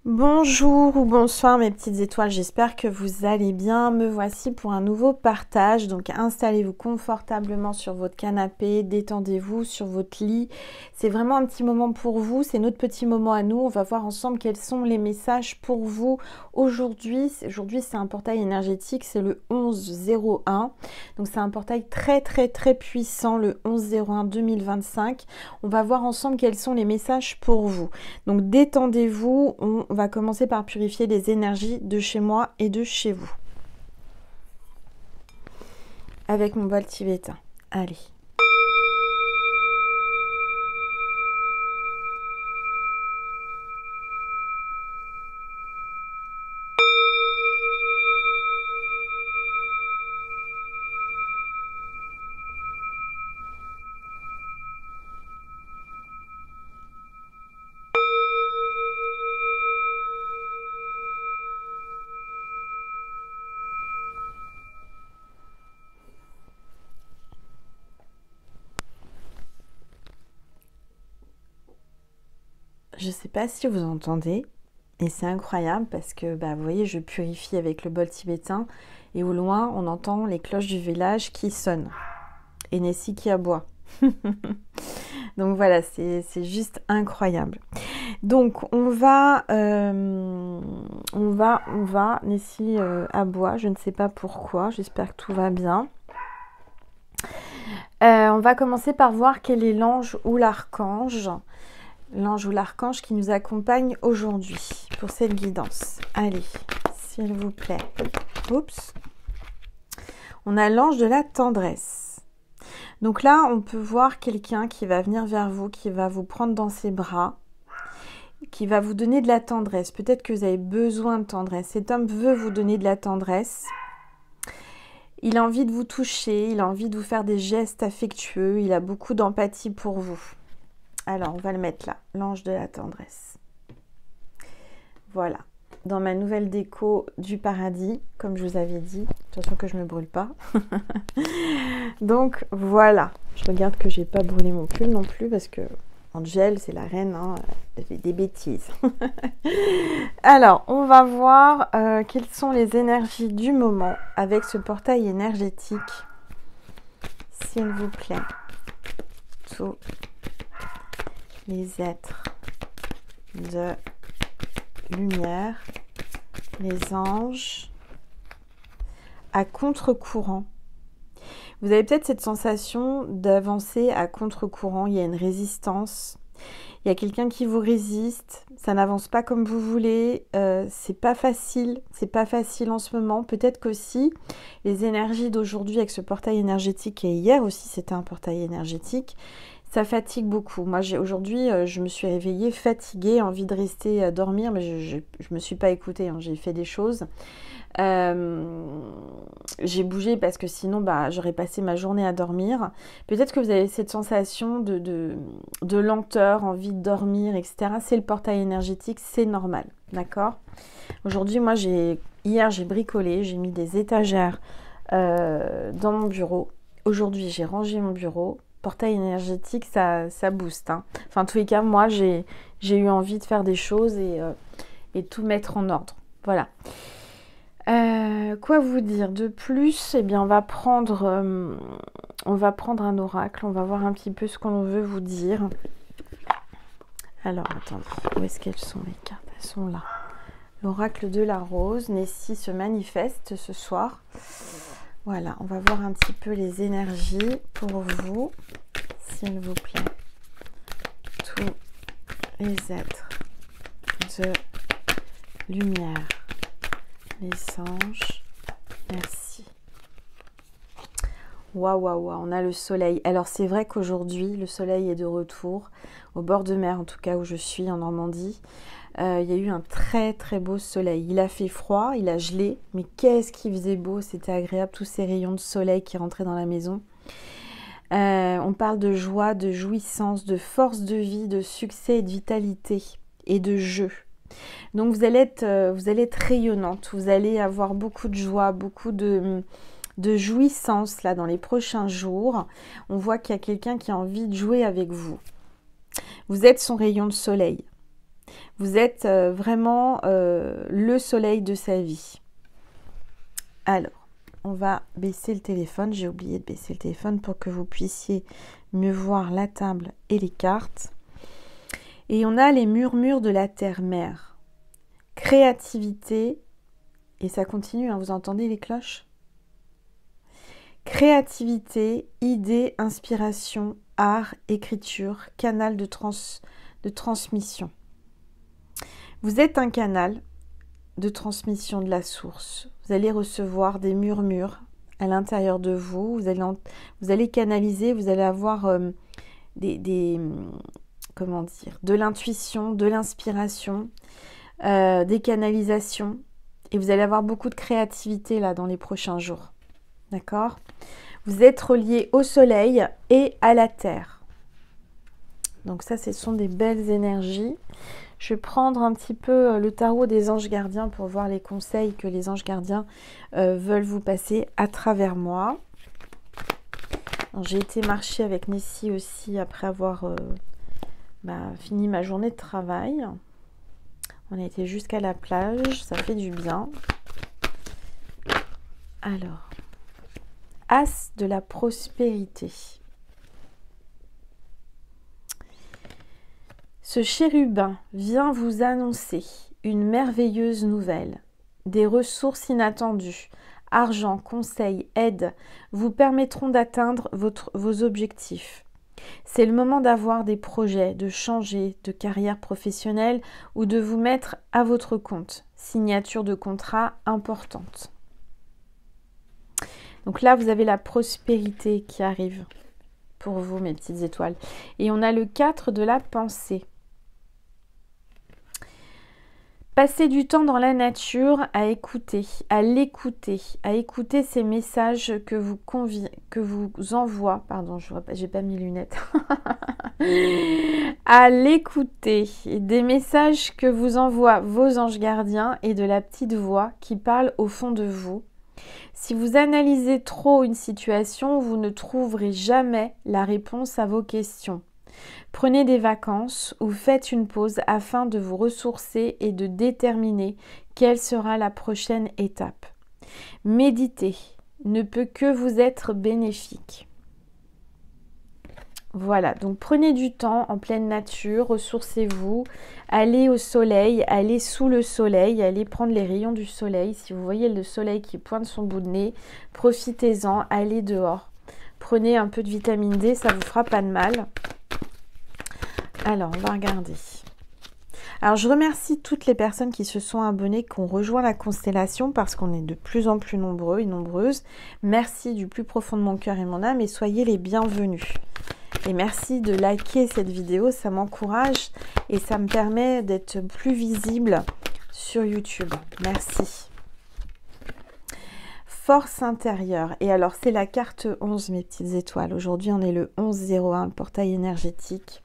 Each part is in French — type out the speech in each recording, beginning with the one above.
Bonjour ou bonsoir mes petites étoiles, j'espère que vous allez bien. Me voici pour un nouveau partage. Donc installez-vous confortablement sur votre canapé, détendez-vous sur votre lit. C'est vraiment un petit moment pour vous, c'est notre petit moment à nous. On va voir ensemble quels sont les messages pour vous aujourd'hui. Aujourd'hui c'est un portail énergétique, c'est le 1101. Donc c'est un portail très puissant, le 1101 2025. On va voir ensemble quels sont les messages pour vous. Donc détendez-vous, on va commencer par purifier les énergies de chez moi et de chez vous. Avec mon bol tibétain. Allez. Je ne sais pas si vous entendez, et c'est incroyable parce que, vous voyez, je purifie avec le bol tibétain, et au loin, on entend les cloches du village qui sonnent, et Nessie qui aboie. Donc voilà, c'est juste incroyable. Donc on va, Nessie aboie, je ne sais pas pourquoi, j'espère que tout va bien. On va commencer par voir quel est l'ange ou l'archange. L'ange ou l'archange qui nous accompagne aujourd'hui pour cette guidance. Allez, s'il vous plaît. Oups. On a l'ange de la tendresse. Donc là, on peut voir quelqu'un qui va venir vers vous, qui va vous prendre dans ses bras, qui va vous donner de la tendresse. Peut-être que vous avez besoin de tendresse. Cet homme veut vous donner de la tendresse. Il a envie de vous toucher, il a envie de vous faire des gestes affectueux, il a beaucoup d'empathie pour vous. Alors, on va le mettre là, l'ange de la tendresse. Voilà, dans ma nouvelle déco du paradis, comme je vous avais dit. Attention que je ne me brûle pas. Donc, voilà. Je regarde que j'ai pas brûlé mon pull non plus, parce que Angel, c'est la reine, hein, elle fait des bêtises. Alors, on va voir quelles sont les énergies du moment avec ce portail énergétique. S'il vous plaît. Tout. Les êtres de lumière, les anges, à contre-courant. Vous avez peut-être cette sensation d'avancer à contre-courant, il y a une résistance, il y a quelqu'un qui vous résiste, ça n'avance pas comme vous voulez, c'est pas facile en ce moment. Peut-être qu'aussi les énergies d'aujourd'hui avec ce portail énergétique, et hier aussi c'était un portail énergétique, ça fatigue beaucoup. Moi, aujourd'hui, je me suis réveillée fatiguée, envie de rester dormir, mais je me suis pas écoutée, hein, j'ai fait des choses. J'ai bougé parce que sinon, j'aurais passé ma journée à dormir. Peut-être que vous avez cette sensation de lenteur, envie de dormir, etc. C'est le portail énergétique, c'est normal, d'accord? Aujourd'hui, moi, hier, j'ai bricolé, j'ai mis des étagères dans mon bureau. Aujourd'hui, j'ai rangé mon bureau. Portail énergétique, ça booste. Hein. Enfin, en tous les cas, moi, j'ai eu envie de faire des choses et tout mettre en ordre. Voilà. Quoi vous dire de plus? Eh bien, on va prendre un oracle. On va voir un petit peu ce qu'on veut vous dire. Alors, attendez. Où est-ce qu'elles sont, les cartes? Elles sont là. L'oracle de la rose. Nessie se manifeste ce soir. Voilà, on va voir un petit peu les énergies pour vous, s'il vous plaît. Tous les êtres de lumière, les anges, merci. Waouh, on a le soleil. Alors c'est vrai qu'aujourd'hui, le soleil est de retour, au bord de mer en tout cas où je suis, en Normandie. Il y a eu un très beau soleil. Il a fait froid, il a gelé, mais qu'est-ce qu'il faisait beau, c'était agréable, tous ces rayons de soleil qui rentraient dans la maison. On parle de joie, de jouissance, de force de vie, de succès et de vitalité et de jeu. Donc vous allez être rayonnante, vous allez avoir beaucoup de joie, beaucoup de jouissance là dans les prochains jours. On voit qu'il y a quelqu'un qui a envie de jouer avec vous. Vous êtes son rayon de soleil. Vous êtes vraiment le soleil de sa vie. Alors, on va baisser le téléphone. J'ai oublié de baisser le téléphone pour que vous puissiez mieux voir la table et les cartes. Et on a les murmures de la terre-mère. Créativité, et ça continue, hein, vous entendez les cloches? Créativité, idées, inspiration, art, écriture, canal de transmission. Vous êtes un canal de transmission de la source. Vous allez recevoir des murmures à l'intérieur de vous. Vous allez canaliser, vous allez avoir comment dire, de l'intuition, de l'inspiration, des canalisations. Et vous allez avoir beaucoup de créativité là dans les prochains jours. D'accord? Vous êtes relié au soleil et à la terre. Donc ça, ce sont des belles énergies. Je vais prendre un petit peu le tarot des anges gardiens pour voir les conseils que les anges gardiens veulent vous passer à travers moi. J'ai été marcher avec Nessie aussi après avoir fini ma journée de travail. On a été jusqu'à la plage, ça fait du bien. Alors, As de la prospérité. Ce chérubin vient vous annoncer une merveilleuse nouvelle. Des ressources inattendues, argent, conseils, aide vous permettront d'atteindre vos objectifs. C'est le moment d'avoir des projets, de changer de carrière professionnelle ou de vous mettre à votre compte. Signature de contrat importante. Donc là, vous avez la prospérité qui arrive pour vous, mes petites étoiles. Et on a le 4 de la pensée. Passez du temps dans la nature à écouter, à l'écouter, à écouter ces messages que vous envoie, pardon, j'ai pas mis lunettes, à l'écouter, des messages que vous envoient vos anges gardiens et de la petite voix qui parle au fond de vous. Si vous analysez trop une situation, vous ne trouverez jamais la réponse à vos questions. Prenez des vacances ou faites une pause afin de vous ressourcer et de déterminer quelle sera la prochaine étape. Méditer ne peut que vous être bénéfique. Voilà, donc prenez du temps en pleine nature, ressourcez-vous, allez au soleil, allez sous le soleil, allez prendre les rayons du soleil. Si vous voyez le soleil qui pointe son bout de nez, profitez-en, allez dehors. Prenez un peu de vitamine D, ça vous fera pas de mal. Alors, on va regarder. Alors, je remercie toutes les personnes qui se sont abonnées, qui ont rejoint la constellation parce qu'on est de plus en plus nombreux et nombreuses. Merci du plus profond de mon cœur et mon âme et soyez les bienvenus. Et merci de liker cette vidéo, ça m'encourage et ça me permet d'être plus visible sur YouTube. Merci. Force intérieure. Et alors, c'est la carte 11, mes petites étoiles. Aujourd'hui, on est le 11-01, le portail énergétique.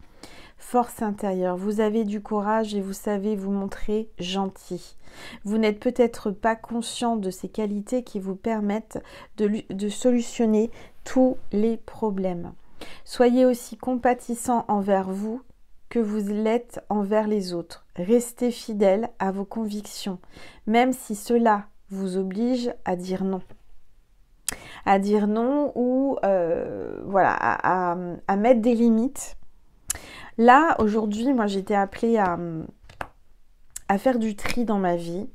Force intérieure, vous avez du courage et vous savez vous montrer gentil. Vous n'êtes peut-être pas conscient de ces qualités qui vous permettent de solutionner tous les problèmes. Soyez aussi compatissant envers vous que vous l'êtes envers les autres. Restez fidèle à vos convictions, même si cela vous oblige à dire non. À dire non ou voilà, à mettre des limites. Là, aujourd'hui, moi, j'étais appelée à faire du tri dans ma vie,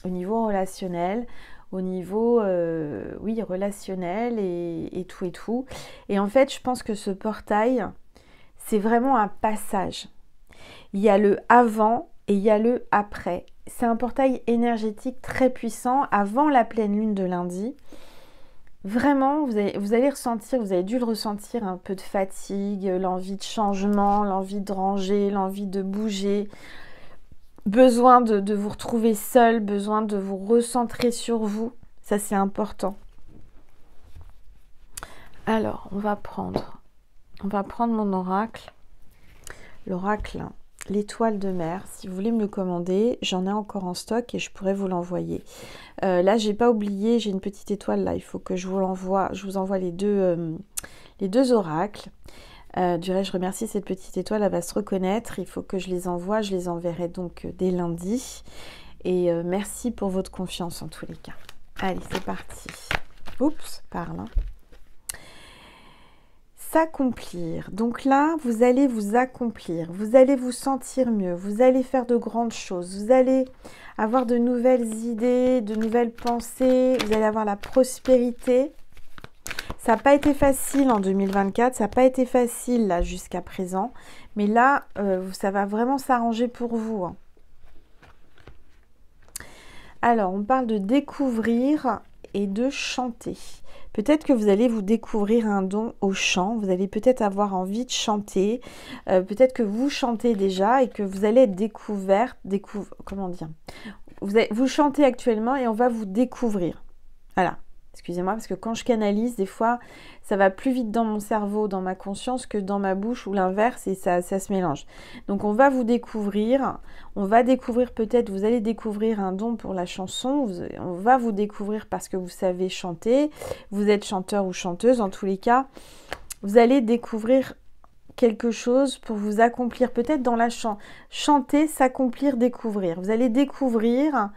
au niveau relationnel, au niveau, oui, relationnel et tout et tout. Et en fait, je pense que ce portail, c'est vraiment un passage. Il y a le avant et il y a le après. C'est un portail énergétique très puissant avant la pleine lune de lundi. Vraiment, vous allez ressentir, vous avez dû le ressentir, un peu de fatigue, l'envie de changement, l'envie de ranger, l'envie de bouger, besoin de vous retrouver seul, besoin de vous recentrer sur vous. Ça, c'est important. Alors, on va prendre mon oracle. L'oracle, l'étoile de mer. Si vous voulez me le commander, j'en ai encore en stock et je pourrais vous l'envoyer. Là, j'ai pas oublié, j'ai une petite étoile là. Il faut que je vous l'envoie. Je vous envoie les deux oracles. Je remercie cette petite étoile, elle va se reconnaître. Il faut que je les envoie, je les enverrai donc dès lundi. Et merci pour votre confiance en tous les cas. Allez, c'est parti. Oups, parle. Hein. S'accomplir. Donc là, vous allez vous accomplir, vous allez vous sentir mieux, vous allez faire de grandes choses, vous allez avoir de nouvelles idées, de nouvelles pensées, vous allez avoir la prospérité. Ça n'a pas été facile en 2024, ça n'a pas été facile là jusqu'à présent, mais là, ça va vraiment s'arranger pour vous. Hein. Alors, on parle de découvrir et de chanter. Peut-être que vous allez vous découvrir un don au chant, vous allez peut-être avoir envie de chanter, peut-être que vous chantez déjà et que vous allez être découverte, comment dire, vous chantez actuellement et on va vous découvrir. Voilà. Excusez-moi, parce que quand je canalise, des fois, ça va plus vite dans mon cerveau, dans ma conscience, que dans ma bouche ou l'inverse, et ça se mélange. Donc, on va vous découvrir. On va découvrir peut-être, vous allez découvrir un don pour la chanson. On va vous découvrir parce que vous savez chanter. Vous êtes chanteur ou chanteuse, en tous les cas. Vous allez découvrir quelque chose pour vous accomplir, peut-être dans la chanter, s'accomplir, découvrir. Vous allez découvrir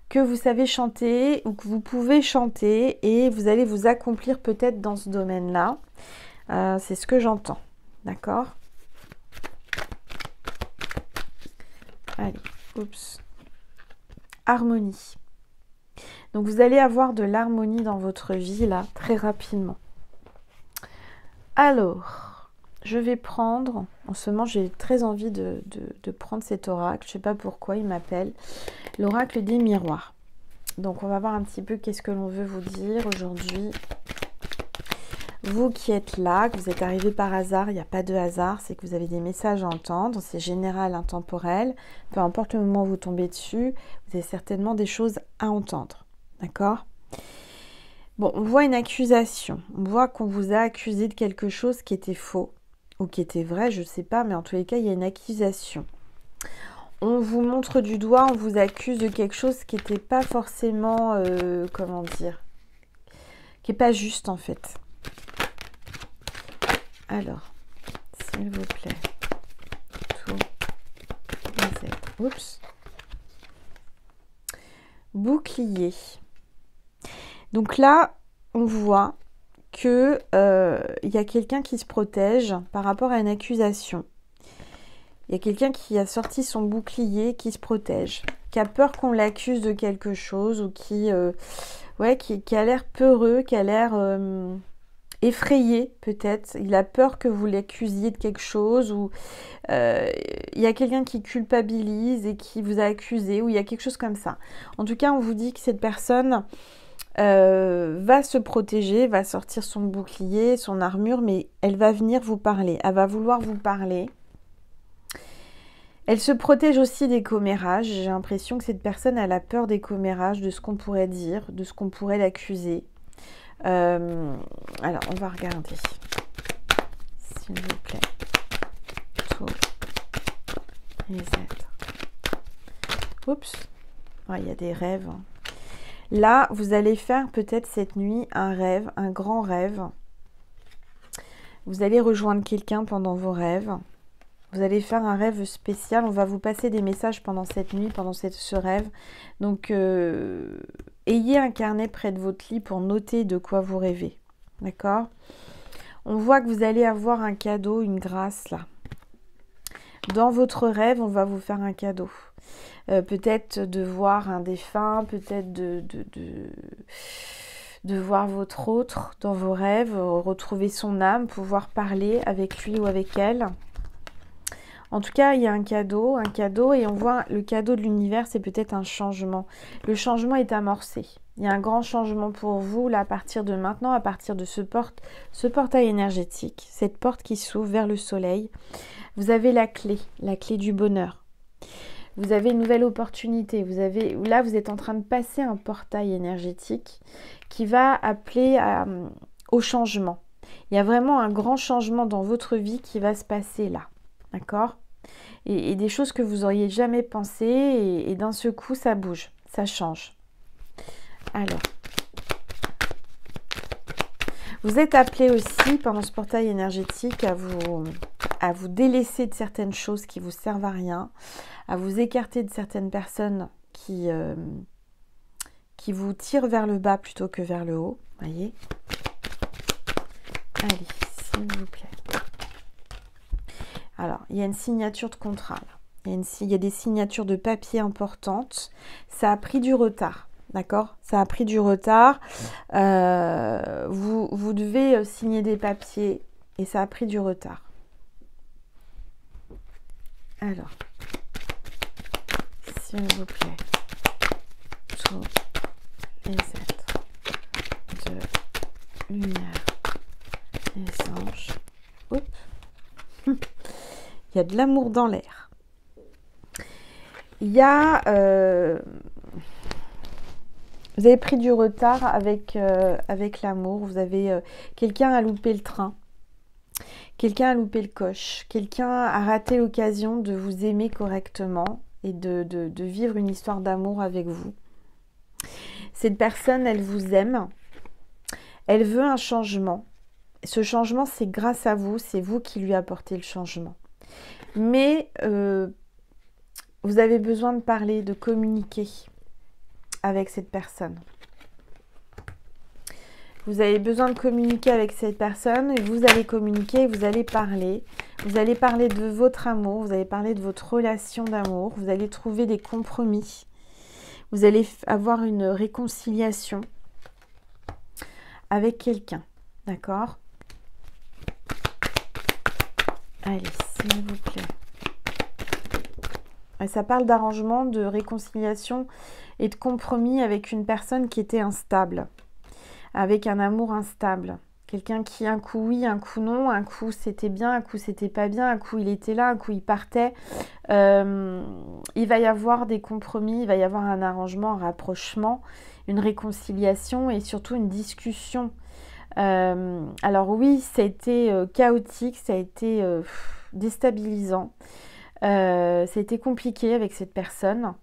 que vous savez chanter ou que vous pouvez chanter et vous allez vous accomplir peut-être dans ce domaine-là. C'est ce que j'entends. D'accord? Allez, oups. Harmonie. Donc vous allez avoir de l'harmonie dans votre vie là, très rapidement. Alors, je vais prendre, en ce moment j'ai très envie de prendre cet oracle, je ne sais pas pourquoi il m'appelle, l'oracle des miroirs. Donc on va voir un petit peu qu'est-ce que l'on veut vous dire aujourd'hui. Vous qui êtes là, que vous êtes arrivé par hasard, il n'y a pas de hasard, c'est que vous avez des messages à entendre, c'est général, intemporel, peu importe le moment où vous tombez dessus, vous avez certainement des choses à entendre, d'accord ? Bon, on voit une accusation, on voit qu'on vous a accusé de quelque chose qui était faux, ou qui était vrai, je ne sais pas, mais en tous les cas, il y a une accusation. On vous montre du doigt, on vous accuse de quelque chose qui n'était pas forcément, comment dire, qui n'est pas juste en fait. Alors, s'il vous plaît, tout les aides. Oups. Bouclier. Donc là, on voit que y a quelqu'un qui se protège par rapport à une accusation. Il y a quelqu'un qui a sorti son bouclier, qui se protège, qui a peur qu'on l'accuse de quelque chose ou qui a l'air peureux, qui a l'air effrayé peut-être. Il a peur que vous l'accusiez de quelque chose ou il y a quelqu'un qui culpabilise et qui vous a accusé ou il y a quelque chose comme ça. En tout cas, on vous dit que cette personne va se protéger, va sortir son bouclier, son armure, mais elle va venir vous parler. Elle va vouloir vous parler. Elle se protège aussi des commérages. J'ai l'impression que cette personne, elle a peur des commérages, de ce qu'on pourrait dire, de ce qu'on pourrait l'accuser. Alors, on va regarder. S'il vous plaît. Tout. Les êtres. Oups. Il y a des rêves. Là, vous allez faire peut-être cette nuit un rêve, un grand rêve. Vous allez rejoindre quelqu'un pendant vos rêves. Vous allez faire un rêve spécial. On va vous passer des messages pendant cette nuit, pendant ce rêve. Donc, ayez un carnet près de votre lit pour noter de quoi vous rêvez. D'accord? On voit que vous allez avoir un cadeau, une grâce là. Dans votre rêve, on va vous faire un cadeau. Peut-être de voir un défunt, peut-être de voir votre autre dans vos rêves, retrouver son âme, pouvoir parler avec lui ou avec elle. En tout cas, il y a un cadeau et on voit le cadeau de l'univers, c'est peut-être un changement. Le changement est amorcé. Il y a un grand changement pour vous, là, à partir de maintenant, à partir de ce portail énergétique, cette porte qui s'ouvre vers le soleil. Vous avez la clé du bonheur. Vous avez une nouvelle opportunité. Là, vous êtes en train de passer un portail énergétique qui va appeler au changement. Il y a vraiment un grand changement dans votre vie qui va se passer là. D'accord? Et des choses que vous n'auriez jamais pensé et d'un seul coup, ça bouge, ça change. Alors, Vous êtes appelé aussi pendant ce portail énergétique à vous délaisser de certaines choses qui vous servent à rien, à vous écarter de certaines personnes qui vous tirent vers le bas plutôt que vers le haut. Voyez. Allez, s'il vous plaît. Alors, il y a une signature de contrat. Là. Il y a des signatures de papier importantes. Ça a pris du retard. D'accord? Ça a pris du retard. Vous devez signer des papiers et ça a pris du retard. Alors, s'il vous plaît, tous les êtres de lumière, les anges. Oups. Il y a de l'amour dans l'air. Il y a... vous avez pris du retard avec l'amour. Vous avez... quelqu'un a loupé le train. Quelqu'un a loupé le coche. Quelqu'un a raté l'occasion de vous aimer correctement et de vivre une histoire d'amour avec vous. Cette personne, elle vous aime. Elle veut un changement. Ce changement, c'est grâce à vous. C'est vous qui lui apportez le changement. Mais vous avez besoin de parler, de communiquer avec cette personne. Vous avez besoin de communiquer avec cette personne et vous allez communiquer, vous allez parler. Vous allez parler de votre amour, vous allez parler de votre relation d'amour, vous allez trouver des compromis. Vous allez avoir une réconciliation avec quelqu'un. D'accord? Allez, s'il vous plaît. Et ça parle d'arrangement, de réconciliation et de compromis avec une personne qui était instable. Avec un amour instable. Quelqu'un qui un coup oui, un coup non, un coup c'était bien, un coup c'était pas bien, un coup il était là, un coup il partait. Il va y avoir des compromis, il va y avoir un arrangement, un rapprochement, une réconciliation et surtout une discussion. Alors oui, ça a été chaotique, ça a été déstabilisant. Ça a été compliqué avec cette personne.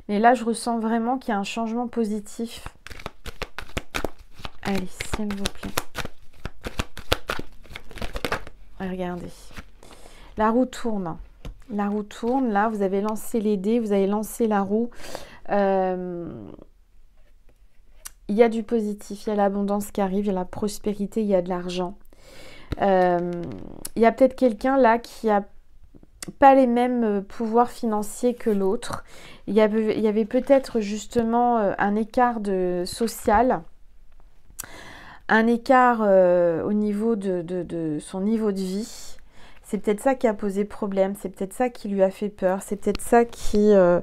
Mais là, je ressens vraiment qu'il y a un changement positif. Allez, s'il vous plaît. Regardez. La roue tourne. La roue tourne. Là, vous avez lancé les dés, vous avez lancé la roue. Il y a du positif, il y a l'abondance qui arrive, il y a la prospérité, il y a de l'argent. Il y a peut-être quelqu'un là qui a pas les mêmes pouvoirs financiers que l'autre. Il y avait peut-être justement un écart social. Un écart au niveau de son niveau de vie. C'est peut-être ça qui a posé problème, c'est peut-être ça qui lui a fait peur, c'est peut-être ça qui... Il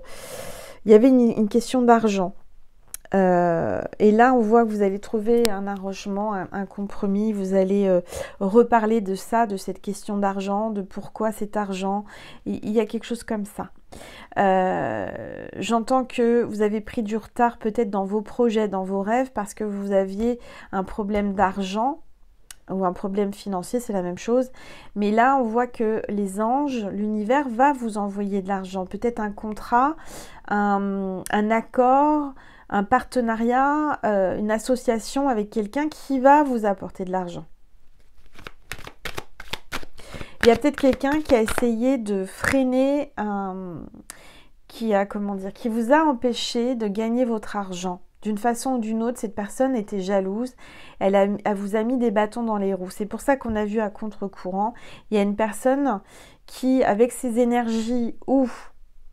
y avait une question d'argent. Et là, on voit que vous allez trouver un arrangement, un compromis. Vous allez reparler de ça, de cette question d'argent, de pourquoi cet argent. Il y a quelque chose comme ça. J'entends que vous avez pris du retard peut-être dans vos projets, dans vos rêves, parce que vous aviez un problème d'argent ou un problème financier, c'est la même chose. Mais là, on voit que les anges, l'univers va vous envoyer de l'argent. Peut-être un contrat, un accord, un partenariat, une association avec quelqu'un qui va vous apporter de l'argent. Il y a peut-être quelqu'un qui a essayé de freiner, qui vous a empêché de gagner votre argent. D'une façon ou d'une autre, cette personne était jalouse. Elle vous a mis des bâtons dans les roues. C'est pour ça qu'on a vu à contre-courant. Il y a une personne qui, avec ses énergies ou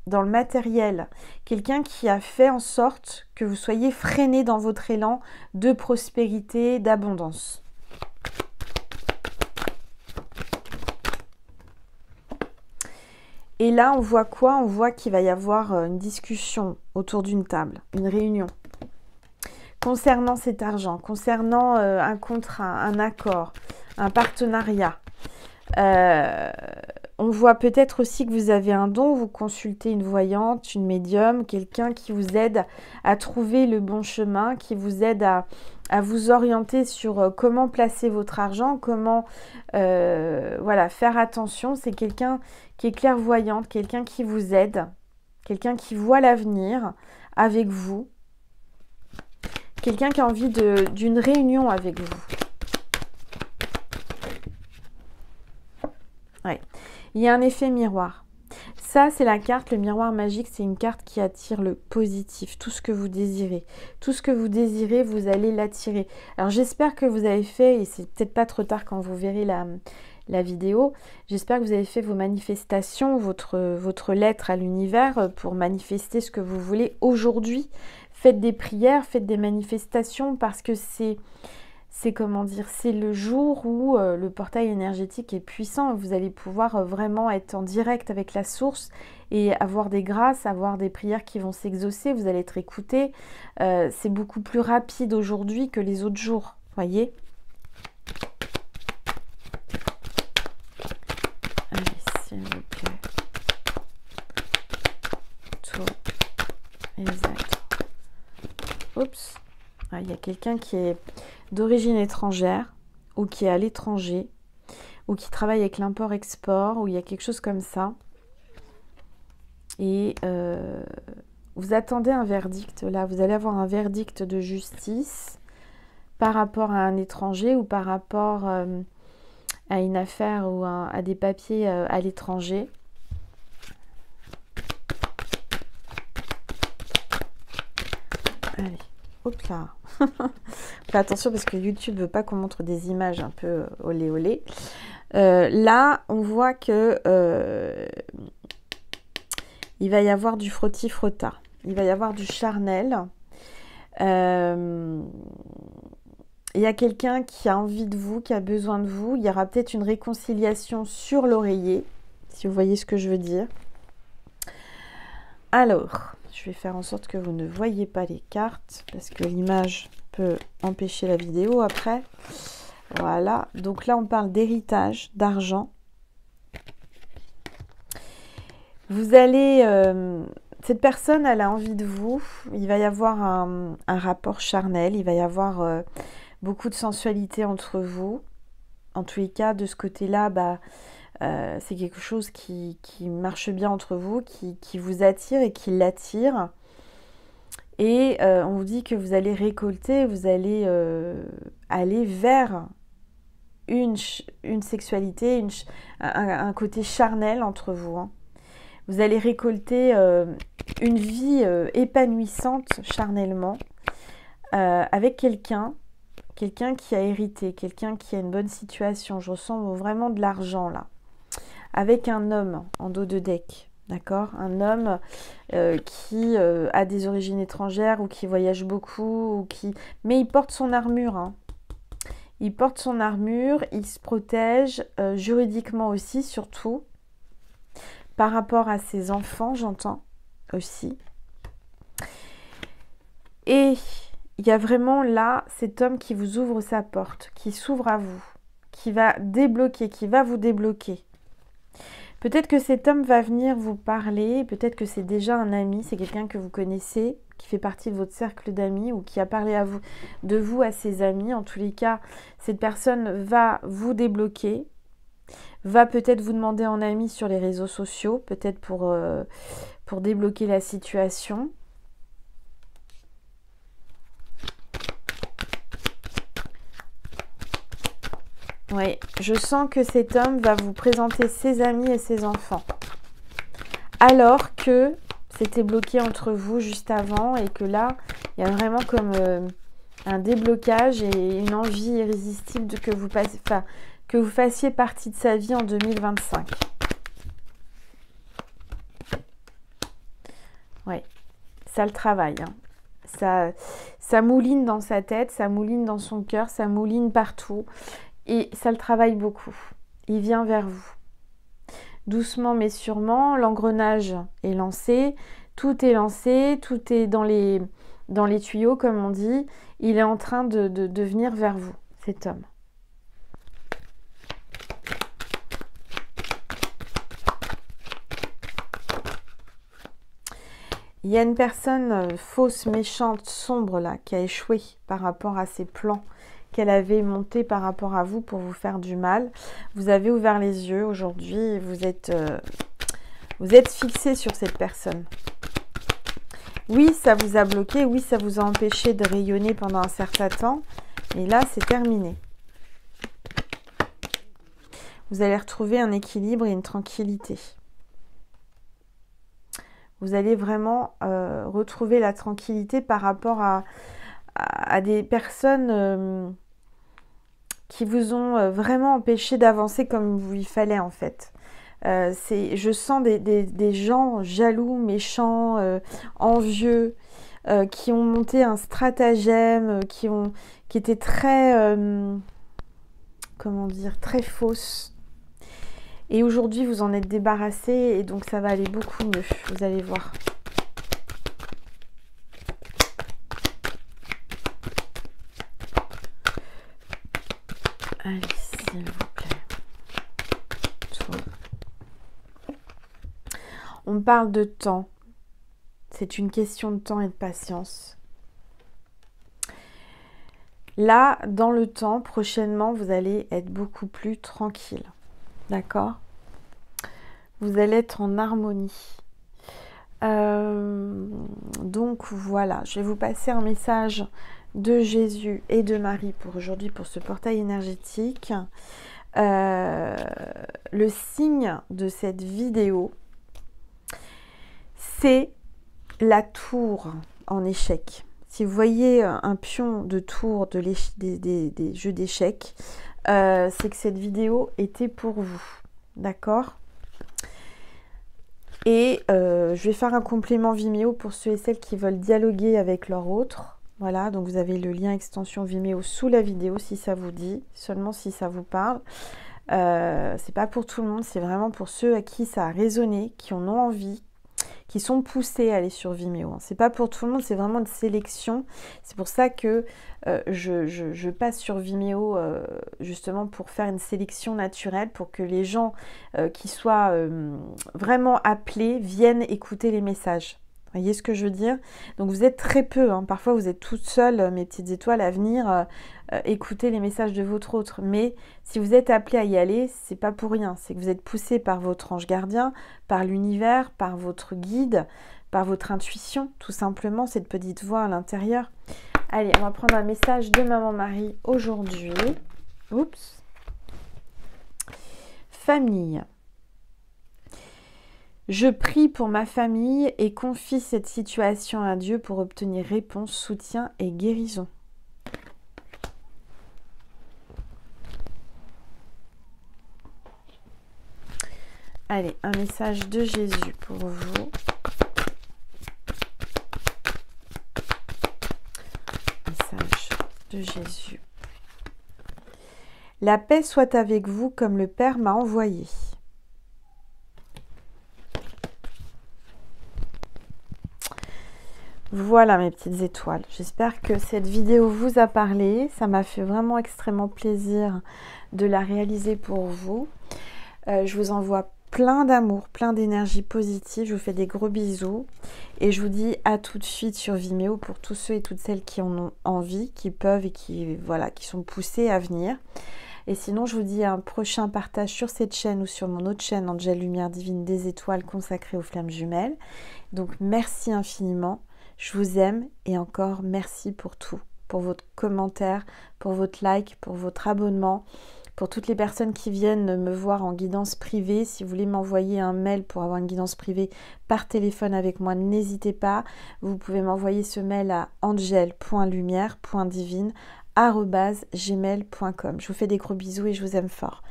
dans le matériel, quelqu'un qui a fait en sorte que vous soyez freiné dans votre élan de prospérité, d'abondance. Et là, on voit quoi? On voit qu'il va y avoir une discussion autour d'une table, une réunion. Concernant cet argent, concernant un contrat, un accord, un partenariat. On voit peut-être aussi que vous avez un don, vous consultez une voyante, une médium, quelqu'un qui vous aide à trouver le bon chemin, qui vous aide à vous orienter sur comment placer votre argent, comment faire attention. C'est quelqu'un qui est clairvoyante, quelqu'un qui vous aide, quelqu'un qui voit l'avenir avec vous, quelqu'un qui a envie d'une réunion avec vous. Il y a un effet miroir. Ça, c'est la carte, le miroir magique, c'est une carte qui attire le positif, tout ce que vous désirez. Tout ce que vous désirez, vous allez l'attirer. Alors, j'espère que vous avez fait, et c'est peut-être pas trop tard quand vous verrez la vidéo, j'espère que vous avez fait vos manifestations, votre lettre à l'univers pour manifester ce que vous voulez aujourd'hui. Faites des prières, faites des manifestations parce que c'est comment dire, c'est le jour où le portail énergétique est puissant. Vous allez pouvoir vraiment être en direct avec la source et avoir des grâces, avoir des prières qui vont s'exaucer. Vous allez être écouté. C'est beaucoup plus rapide aujourd'hui que les autres jours. Voyez ? Allez, s'il vous plaît. Tout. Exact. Oups. Ah, il y a quelqu'un qui est d'origine étrangère ou qui est à l'étranger ou qui travaille avec l'import-export ou il y a quelque chose comme ça. Et vous attendez un verdict là. Vous allez avoir un verdict de justice par rapport à un étranger ou par rapport à une affaire ou à des papiers à l'étranger. Allez. Hop là. Faites attention parce que YouTube ne veut pas qu'on montre des images un peu olé olé. Là, on voit que il va y avoir du frotti-frotta. Il va y avoir du charnel. Il y a quelqu'un qui a envie de vous, qui a besoin de vous. Il y aura peut-être une réconciliation sur l'oreiller, si vous voyez ce que je veux dire. Alors... je vais faire en sorte que vous ne voyez pas les cartes parce que l'image peut empêcher la vidéo après. Voilà. Donc là, on parle d'héritage, d'argent. Vous allez... cette personne, elle a envie de vous. Il va y avoir un rapport charnel. Il va y avoir beaucoup de sensualité entre vous. En tous les cas, de ce côté-là, c'est quelque chose qui marche bien entre vous, qui vous attire et qui l'attire. Et on vous dit que vous allez récolter, vous allez aller vers une sexualité, un côté charnel entre vous. Hein. Vous allez récolter une vie épanouissante charnellement avec quelqu'un qui a hérité, quelqu'un qui a une bonne situation. Je ressens vraiment de l'argent là. Avec un homme en dos de deck, d'accord? Un homme qui a des origines étrangères ou qui voyage beaucoup, mais il porte son armure. Hein. Il porte son armure, il se protège juridiquement aussi, surtout. Par rapport à ses enfants, j'entends aussi. Et il y a vraiment là cet homme qui vous ouvre sa porte, qui s'ouvre à vous, qui va débloquer, qui va vous débloquer. Peut-être que cet homme va venir vous parler, peut-être que c'est déjà un ami, c'est quelqu'un que vous connaissez, qui fait partie de votre cercle d'amis ou qui a parlé de vous à ses amis. En tous les cas, cette personne va vous débloquer, va peut-être vous demander en ami sur les réseaux sociaux, peut-être pour débloquer la situation. Oui, je sens que cet homme va vous présenter ses amis et ses enfants. Alors que c'était bloqué entre vous juste avant et que là, il y a vraiment comme un déblocage et une envie irrésistible que vous fassiez partie de sa vie en 2025. Oui, ça le travaille. Hein. Ça mouline dans sa tête, ça mouline dans son cœur, ça mouline partout. Et ça le travaille beaucoup. Il vient vers vous. Doucement mais sûrement, l'engrenage est lancé. Tout est lancé, tout est dans les tuyaux, comme on dit. Il est en train de venir vers vous, cet homme. Il y a une personne fausse, méchante, sombre là, qui a échoué par rapport à ses plans qu'elle avait monté par rapport à vous pour vous faire du mal. Vous avez ouvert les yeux aujourd'hui et vous êtes fixé sur cette personne. Oui, ça vous a bloqué, oui, ça vous a empêché de rayonner pendant un certain temps, et là, c'est terminé. Vous allez retrouver un équilibre et une tranquillité. Vous allez vraiment retrouver la tranquillité par rapport à des personnes qui vous ont vraiment empêché d'avancer comme il fallait en fait. Je sens des gens jaloux, méchants, envieux, qui ont monté un stratagème, qui étaient très, comment dire, très fausses. Et aujourd'hui, vous en êtes débarrassé et donc ça va aller beaucoup mieux. Vous allez voir. Allez, s'il vous plaît. Tout. On parle de temps. C'est une question de temps et de patience. Là, dans le temps, prochainement, vous allez être beaucoup plus tranquille. D'accord? Vous allez être en harmonie. Donc voilà, je vais vous passer un message de Jésus et de Marie pour aujourd'hui, pour ce portail énergétique. Le signe de cette vidéo, c'est la tour en échec. Si vous voyez un pion de tour des jeux d'échecs, c'est que cette vidéo était pour vous. D'accord? Et je vais faire un complément Vimeo pour ceux et celles qui veulent dialoguer avec leur autre. Voilà, donc vous avez le lien extension Vimeo sous la vidéo si ça vous dit, seulement si ça vous parle. C'est pas pour tout le monde, c'est vraiment pour ceux à qui ça a résonné, qui en ont envie, qui sont poussés à aller sur Vimeo. C'est pas pour tout le monde, c'est vraiment une sélection. C'est pour ça que je passe sur Vimeo justement pour faire une sélection naturelle, pour que les gens qui soient vraiment appelés viennent écouter les messages. Vous voyez ce que je veux dire? Donc vous êtes très peu, hein. Parfois vous êtes toutes seules, mes petites étoiles, à venir écouter les messages de votre autre. Mais si vous êtes appelé à y aller, c'est pas pour rien. C'est que vous êtes poussé par votre ange gardien, par l'univers, par votre guide, par votre intuition, tout simplement, cette petite voix à l'intérieur. Allez, on va prendre un message de Maman Marie aujourd'hui. Oups. Famille. Je prie pour ma famille et confie cette situation à Dieu pour obtenir réponse, soutien et guérison. Allez, un message de Jésus pour vous. Message de Jésus. La paix soit avec vous comme le Père m'a envoyé. Voilà mes petites étoiles, j'espère que cette vidéo vous a parlé, ça m'a fait vraiment extrêmement plaisir de la réaliser pour vous. Je vous envoie plein d'amour, plein d'énergie positive, je vous fais des gros bisous et je vous dis à tout de suite sur Vimeo pour tous ceux et toutes celles qui en ont envie, qui peuvent et qui, voilà, qui sont poussés à venir. Et sinon, je vous dis à un prochain partage sur cette chaîne ou sur mon autre chaîne, Angel Lumière Divine des Étoiles, consacrée aux flammes jumelles. Donc, merci infiniment. Je vous aime et encore merci pour tout, pour votre commentaire, pour votre like, pour votre abonnement, pour toutes les personnes qui viennent me voir en guidance privée. Si vous voulez m'envoyer un mail pour avoir une guidance privée par téléphone avec moi, n'hésitez pas. Vous pouvez m'envoyer ce mail à angel.lumière.divine@gmail.com. Je vous fais des gros bisous et je vous aime fort.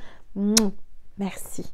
Merci.